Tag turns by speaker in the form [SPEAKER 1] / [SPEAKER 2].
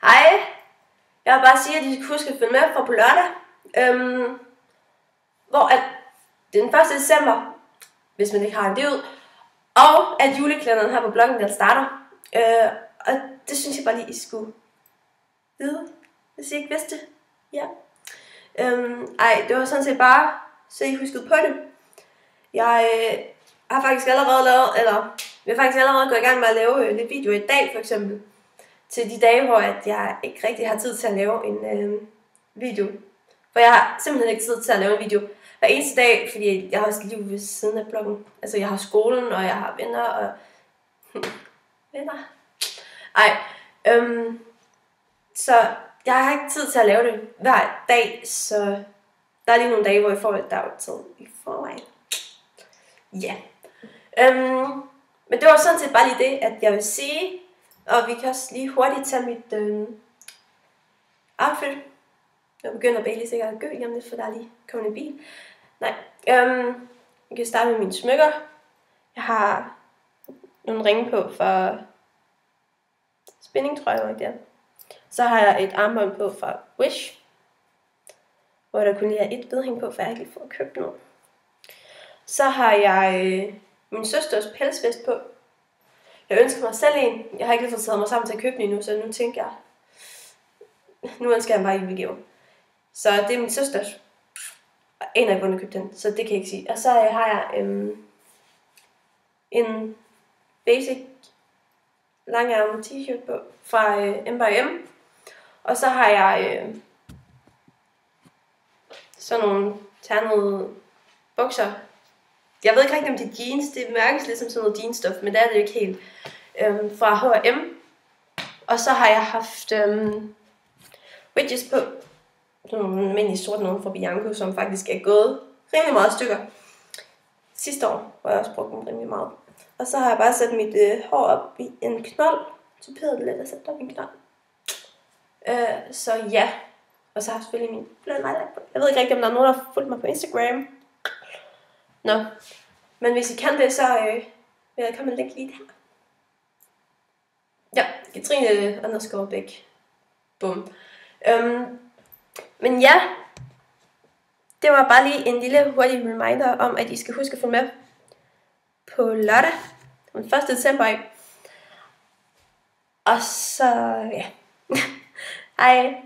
[SPEAKER 1] Hej, jeg vil bare sige, at I skal huske at følge med fra på lørdag, hvor at det er den 1. december, hvis man ikke har en det ud, og at julekalenderen her på bloggen, den starter. Og det synes jeg bare lige, I skulle vide, hvis I ikke vidste det. Ja. Det var sådan set bare, så I huskede på det. Jeg har faktisk allerede vi har faktisk allerede gået i gang med at lave lidt video i dag, for eksempel. Til de dage, hvor jeg ikke rigtig har tid til at lave en video. For jeg har simpelthen ikke tid til at lave en video hver eneste dag, fordi jeg har også liv ved siden af bloggen. Altså jeg har skolen, og jeg har venner, og venner. Så jeg har ikke tid til at lave det hver dag, så der er lige nogle dage, hvor jeg får et dagtid i forvejen. Ja. Men det var sådan set bare lige det, at jeg vil sige. Og vi kan også lige hurtigt tage mit outfit. Jeg begynder Bailey sikkert at gø lige om lidt, for der er lige kommet en bil. Nej. Jeg kan starte med mine smykker. Jeg har nogle ringe på for spinning, tror jeg nok der. Så har jeg et armbånd på fra Wish, hvor der kun lige er et vedhæng på, for jeg har ikke lige fået købt noget. Så har jeg min søsters pelsvest på. Jeg ønsker mig selv en. Jeg har ikke lige fået taget mig sammen til at købe den endnu, så nu tænker jeg, nu ønsker jeg mig bare en julegave. Så det er min søsters. Og en af grunde købte den, så det kan jeg ikke sige. Og så har jeg en basic langærmet t-shirt på fra M&M. Og så har jeg sådan nogle ternede bukser. Jeg ved ikke rigtig om det er jeans, det mærkes lidt som sådan noget jeansstof, men det er det jo ikke helt. Fra H&M. Og så har jeg haft wedges på. Sådan nogle almindelige sorte nogle fra Bianco, som faktisk er gået rimelig meget stykker. Sidste år, hvor jeg også brugte dem rimelig meget. Og så har jeg bare sat mit hår op i en knold. Tuperet det lidt og sat op i en knold. Så ja. Og så har jeg selvfølgelig min bløde nejlak på. Jeg ved ikke rigtig, om der er nogen, der har fulgt mig på Instagram. Nå. Men hvis I kan det, så vil jeg komme og lægge lige her. Ja, Katrine _Bæk. Bum. Men ja, det var bare lige en lille hurtig reminder om, at I skal huske at følge med på lørdag, den 1. december. Og så, ja. Hej.